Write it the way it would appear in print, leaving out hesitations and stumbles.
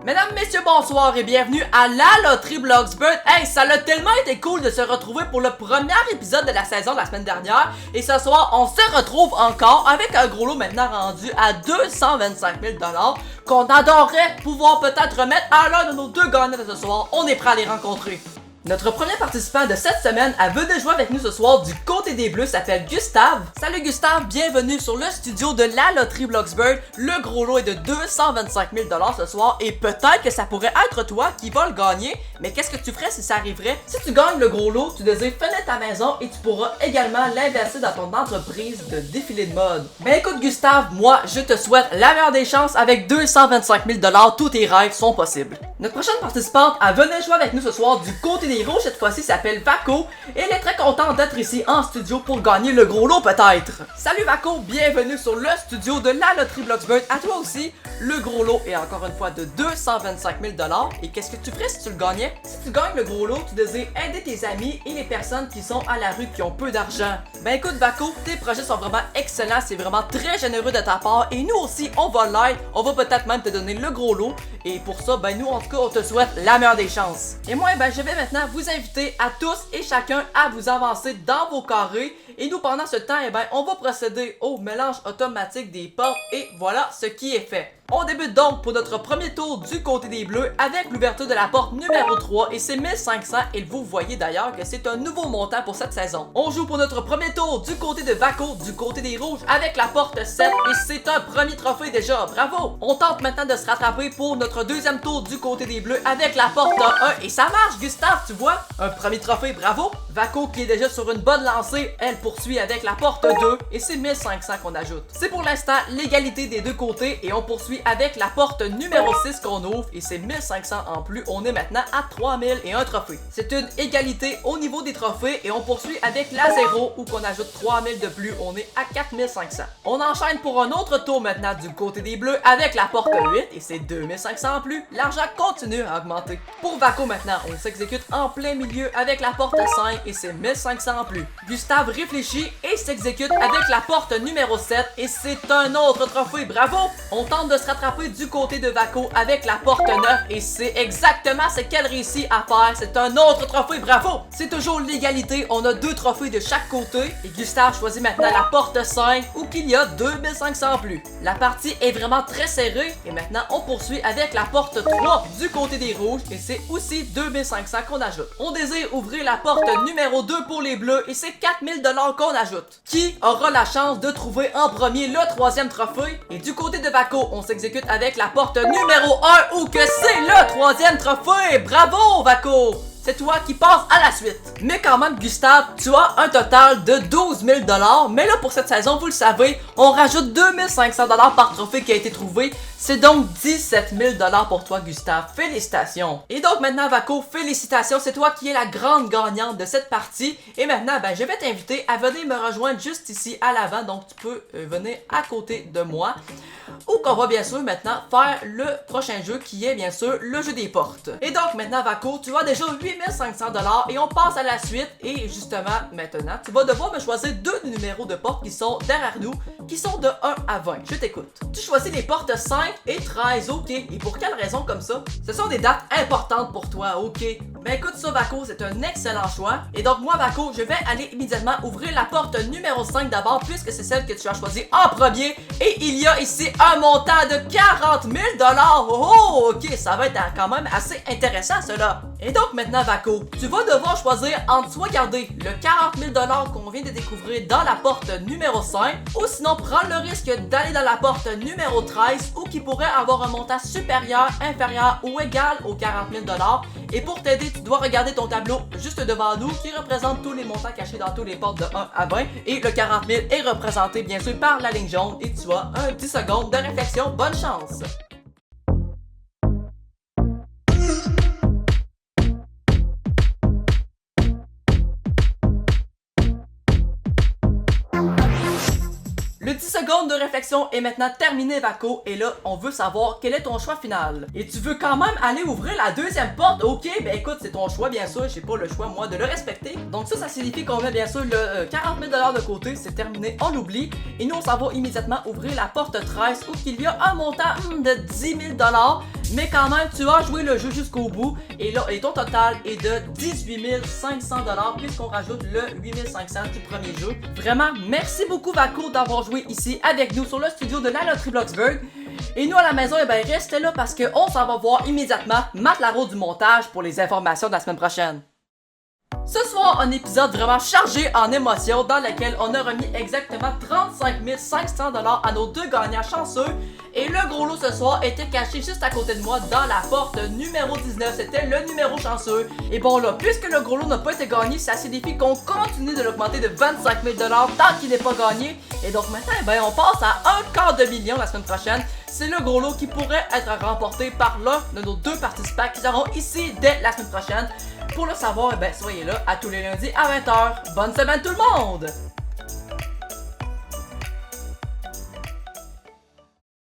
Mesdames, messieurs, bonsoir et bienvenue à la loterie Bloxburg. Hey, ça a tellement été cool de se retrouver pour le premier épisode de la saison de la semaine dernière. Et ce soir, on se retrouve encore avec un gros lot maintenant rendu à 225 000 qu'on adorerait pouvoir peut-être remettre à l'un de nos deux gagnants de ce soir. On est prêt à les rencontrer. Notre premier participant de cette semaine a venu jouer avec nous ce soir du côté des Bleus s'appelle Gustave. Salut Gustave, bienvenue sur le studio de la loterie Bloxburg. Le gros lot est de 225 000 ce soir et peut-être que ça pourrait être toi qui va le gagner. Mais qu'est-ce que tu ferais si ça arriverait? Si tu gagnes le gros lot, tu désires finir ta maison et tu pourras également l'investir dans ton entreprise de défilé de mode. Ben écoute Gustave, moi je te souhaite la meilleure des chances. Avec 225 000 tous tes rêves sont possibles. Notre prochaine participante a venu jouer avec nous ce soir du côté des Rouges, cette fois-ci s'appelle Vaco et elle est très contente d'être ici en studio pour gagner le gros lot peut-être. Salut Vaco, bienvenue sur le studio de la loterie Bloxburg. À toi aussi, le gros lot est encore une fois de 225 000 et qu'est-ce que tu ferais si tu le gagnais? Si tu gagnes le gros lot, tu désires aider tes amis et les personnes qui sont à la rue qui ont peu d'argent. Ben écoute Vaco, tes projets sont vraiment excellents, c'est vraiment très généreux de ta part et nous aussi on va l'aide, on va peut-être même te donner le gros lot et pour ça, ben nous en tout cas on te souhaite la meilleure des chances. Et moi ben je vais maintenant vous inviter à tous et chacun à vous avancer dans vos carrés et nous pendant ce temps, on va procéder au mélange automatique des portes et voilà ce qui est fait. On débute donc pour notre premier tour du côté des Bleus avec l'ouverture de la porte numéro 3 et c'est 1500 et vous voyez d'ailleurs que c'est un nouveau montant pour cette saison. On joue pour notre premier tour du côté de Vaco, du côté des Rouges avec la porte 7 et c'est un premier trophée déjà, bravo! On tente maintenant de se rattraper pour notre deuxième tour du côté des Bleus avec la porte 1 et ça marche Gustave, tu vois? Un premier trophée, bravo! Vaco qui est déjà sur une bonne lancée, elle poursuit avec la porte 2 et c'est 1500 qu'on ajoute. C'est pour l'instant l'égalité des deux côtés et on poursuit avec la porte numéro 6 qu'on ouvre et c'est 1500 en plus, on est maintenant à 3000 et un trophée. C'est une égalité au niveau des trophées et on poursuit avec la 0 où qu'on ajoute 3000 de plus, on est à 4500. On enchaîne pour un autre tour maintenant du côté des Bleus avec la porte 8 et c'est 2500 en plus, l'argent continue à augmenter. Pour Vaco maintenant, on s'exécute en plein milieu avec la porte 5 et c'est 1500 en plus. Gustave réfléchit et s'exécute avec la porte numéro 7 et c'est un autre trophée, bravo! On tente de se rattraper du côté de Vaco avec la porte 9 et c'est exactement ce qu'elle réussit à faire, c'est un autre trophée, bravo! C'est toujours l'égalité, on a deux trophées de chaque côté et Gustave choisit maintenant la porte 5 où qu'il y a 2500 en plus. La partie est vraiment très serrée et maintenant on poursuit avec la porte 3 du côté des Rouges et c'est aussi 2500 qu'on ajoute. On désire ouvrir la porte numéro 2 pour les Bleus et c'est 4000 $ qu'on ajoute. Qui aura la chance de trouver en premier le troisième trophée? Et du côté de Vaco, on s'exécute avec la porte numéro 1 où que c'est le troisième trophée! Bravo Vaco! C'est toi qui passes à la suite. Mais quand même, Gustave, tu as un total de 12 000 $. Mais là, pour cette saison, vous le savez, on rajoute 2500 $ par trophée qui a été trouvé. C'est donc 17 000 $ pour toi, Gustave. Félicitations. Et donc maintenant, Vaco, félicitations. C'est toi qui es la grande gagnante de cette partie. Et maintenant, je vais t'inviter à venir me rejoindre juste ici à l'avant. Donc, tu peux venir à côté de moi. Où qu'on va bien sûr maintenant faire le prochain jeu qui est bien sûr le jeu des portes. Et donc maintenant, Vaco, tu as déjà 8500 $ et on passe à la suite. Et justement, maintenant, tu vas devoir me choisir deux numéros de portes qui sont derrière nous, qui sont de 1 à 20. Je t'écoute. Tu choisis les portes 5 et 13, ok. Et pour quelle raison comme ça? Ce sont des dates importantes pour toi, ok. Ben écoute ça, Vaco, c'est un excellent choix. Et donc moi, Vaco, je vais aller immédiatement ouvrir la porte numéro 5 d'abord, puisque c'est celle que tu as choisie en premier. Et il y a ici un montant de 40 000 $. Oh, ok, ça va être quand même assez intéressant cela. Et donc maintenant, Vaco, tu vas devoir choisir entre soit garder le 40 000 $ qu'on vient de découvrir dans la porte numéro 5, ou sinon prendre le risque d'aller dans la porte numéro 13, ou qui pourrait avoir un montant supérieur, inférieur ou égal aux 40 000 $. Et pour t'aider, tu dois regarder ton tableau juste devant nous qui représente tous les montants cachés dans tous les portes de 1 à 20. Et le 40 000 est représenté bien sûr par la ligne jaune et tu as un 10 secondes de réflexion. Bonne chance! Le 10 secondes de réflexion est maintenant terminé, Vaco, et là, on veut savoir quel est ton choix final. Et tu veux quand même aller ouvrir la deuxième porte, ok? Ben écoute, c'est ton choix, bien sûr, j'ai pas le choix, moi, de le respecter. Donc ça signifie qu'on met bien sûr le 40 000 $ de côté, c'est terminé, on l'oublie. Et nous, on s'en va immédiatement ouvrir la porte 13, où il y a un montant de 10 000 $. Mais quand même, tu as joué le jeu jusqu'au bout et ton total est de 18 500 $ puisqu'on rajoute le 8 500 du premier jeu. Vraiment, merci beaucoup Vaco d'avoir joué ici avec nous sur le studio de la loterie Bloxburg. Et nous à la maison, restez là parce qu'on s'en va voir immédiatement Matt Laro du montage pour les informations de la semaine prochaine. Ce soir, un épisode vraiment chargé en émotions dans lequel on a remis exactement 35 500 $ à nos deux gagnants chanceux. Et le gros lot ce soir était caché juste à côté de moi dans la porte numéro 19. C'était le numéro chanceux. Et bon là, puisque le gros lot n'a pas été gagné, ça signifie qu'on continue de l'augmenter de 25 000 $ tant qu'il n'est pas gagné. Et donc maintenant, on passe à 1/4 million la semaine prochaine. C'est le gros lot qui pourrait être remporté par l'un de nos deux participants qui seront ici dès la semaine prochaine. Pour le savoir, soyez là à tous les lundis à 20 h. Bonne semaine tout le monde!